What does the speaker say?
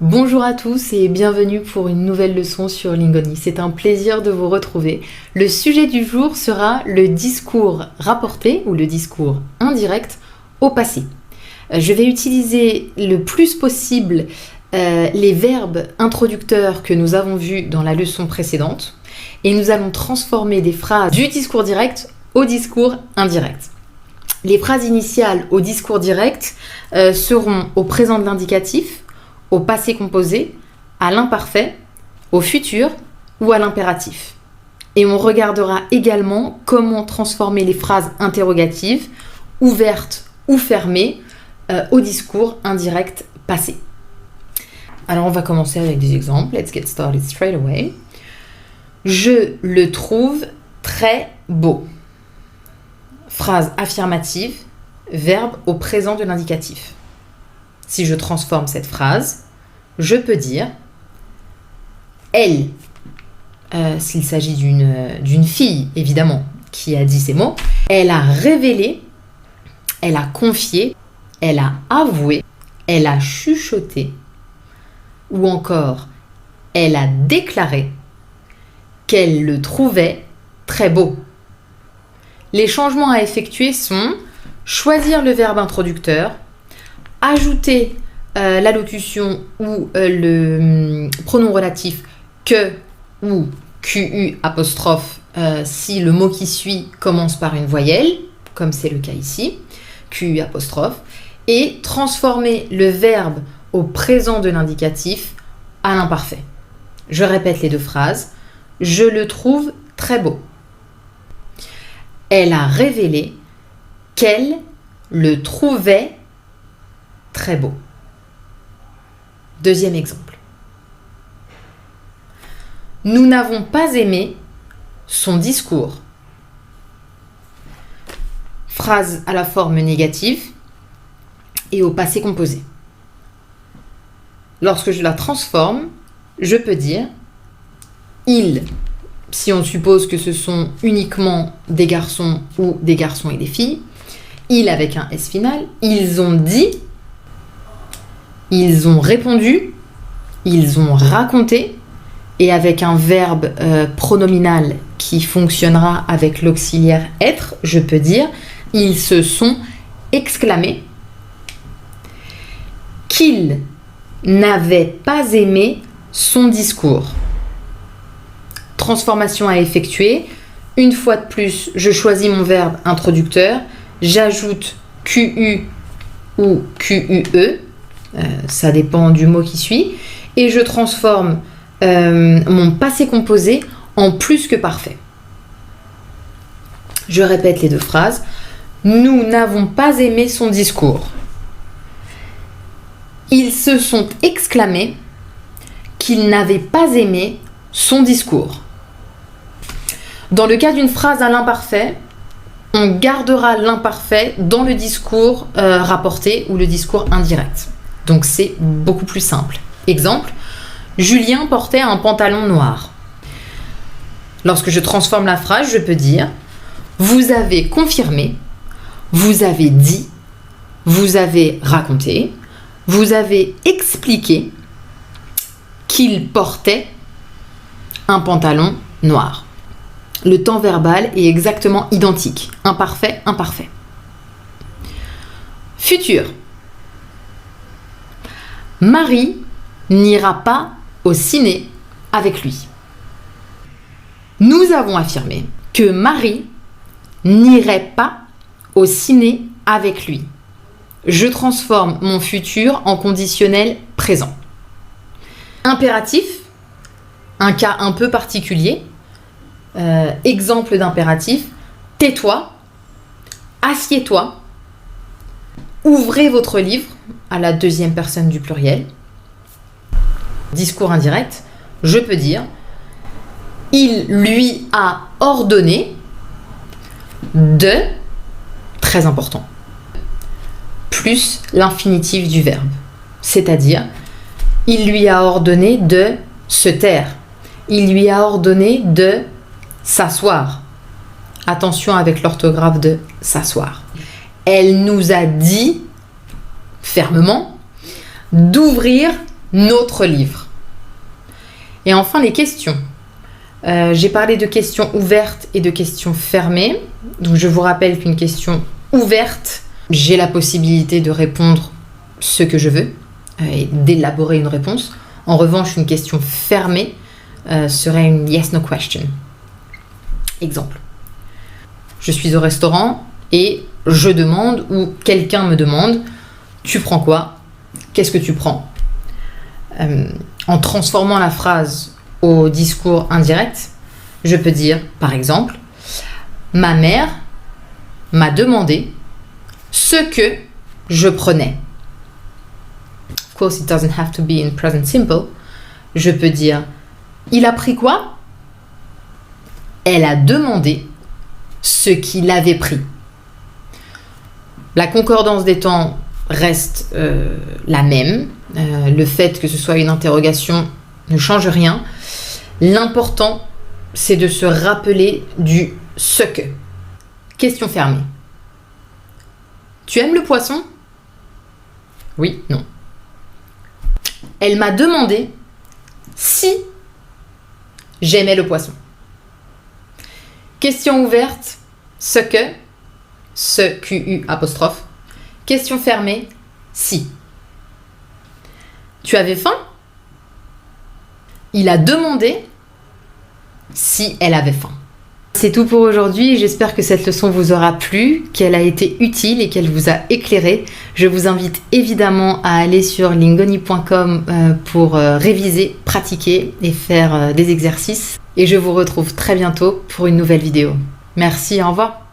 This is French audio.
Bonjour à tous et bienvenue pour une nouvelle leçon sur Lingoni. C'est un plaisir de vous retrouver. Le sujet du jour sera le discours rapporté ou le discours indirect au passé. Je vais utiliser le plus possible les verbes introducteurs que nous avons vus dans la leçon précédente et nous allons transformer des phrases du discours direct au discours indirect. Les phrases initiales au discours direct seront au présent de l'indicatif, au passé composé, à l'imparfait, au futur ou à l'impératif. Et on regardera également comment transformer les phrases interrogatives, ouvertes ou fermées, au discours indirect passé. Alors on va commencer avec des exemples. Let's get started straight away. Je le trouve très beau. Phrase affirmative, verbe au présent de l'indicatif. Si je transforme cette phrase, je peux dire elle, s'il s'agit d'une fille évidemment qui a dit ces mots, elle a révélé, elle a confié, elle a avoué, elle a chuchoté ou encore elle a déclaré qu'elle le trouvait très beau. Les changements à effectuer sont choisir le verbe introducteur, ajouter l'allocution ou le pronom relatif que ou QU apostrophe si le mot qui suit commence par une voyelle, comme c'est le cas ici, QU apostrophe, et transformer le verbe au présent de l'indicatif à l'imparfait. Je répète les deux phrases. Je le trouve très beau. Elle a révélé qu'elle le trouvait très beau. Deuxième exemple. Nous n'avons pas aimé son discours. Phrase à la forme négative et au passé composé. Lorsque je la transforme, je peux dire il, si on suppose que ce sont uniquement des garçons ou des garçons et des filles, il avec un S final, ils ont dit, ils ont répondu, ils ont raconté, et avec un verbe pronominal qui fonctionnera avec l'auxiliaire être, je peux dire ils se sont exclamés qu'ils n'avaient pas aimé son discours. Transformation à effectuer. Une fois de plus, je choisis mon verbe introducteur, j'ajoute QU ou QUE, ça dépend du mot qui suit, et je transforme mon passé composé en plus que parfait. Je répète les deux phrases. Nous n'avons pas aimé son discours. Ils se sont exclamés qu'ils n'avaient pas aimé son discours. Dans le cas d'une phrase à l'imparfait, on gardera l'imparfait dans le discours rapporté ou le discours indirect. Donc c'est beaucoup plus simple. Exemple, Julien portait un pantalon noir. Lorsque je transforme la phrase, je peux dire vous avez confirmé, vous avez dit, vous avez raconté, vous avez expliqué qu'il portait un pantalon noir. Le temps verbal est exactement identique. Imparfait, imparfait. Futur. Marie n'ira pas au ciné avec lui. Nous avons affirmé que Marie n'irait pas au ciné avec lui. Je transforme mon futur en conditionnel présent. Impératif, un cas un peu particulier. Exemple d'impératif, tais-toi, assieds-toi, ouvrez votre livre à la deuxième personne du pluriel. Discours indirect, je peux dire il lui a ordonné de, très important, plus l'infinitif du verbe, c'est-à-dire il lui a ordonné de se taire, il lui a ordonné de s'asseoir. Attention avec l'orthographe de s'asseoir. Elle nous a dit fermement d'ouvrir notre livre. Et enfin, les questions. J'ai parlé de questions ouvertes et de questions fermées. Donc, je vous rappelle qu'une question ouverte, j'ai la possibilité de répondre ce que je veux et d'élaborer une réponse. En revanche, une question fermée serait une yes-no question. Exemple. Je suis au restaurant et je demande ou quelqu'un me demande « Tu prends quoi ? Qu'est-ce que tu prends ?» En transformant la phrase au discours indirect, je peux dire, par exemple, ma mère m'a demandé ce que je prenais. Of course, it doesn't have to be in present simple. Je peux dire, il a pris quoi? Elle a demandé ce qu'il avait pris. La concordance des temps reste la même. Le fait que ce soit une interrogation ne change rien. L'important, c'est de se rappeler du ce que. Question fermée. Tu aimes le poisson? Oui, non. Elle m'a demandé si j'aimais le poisson. Question ouverte, ce QU apostrophe. Question fermée, si. Tu avais faim? Il a demandé si elle avait faim. C'est tout pour aujourd'hui. J'espère que cette leçon vous aura plu, qu'elle a été utile et qu'elle vous a éclairé. Je vous invite évidemment à aller sur lingoni.com pour réviser, pratiquer et faire des exercices. Et je vous retrouve très bientôt pour une nouvelle vidéo. Merci, au revoir.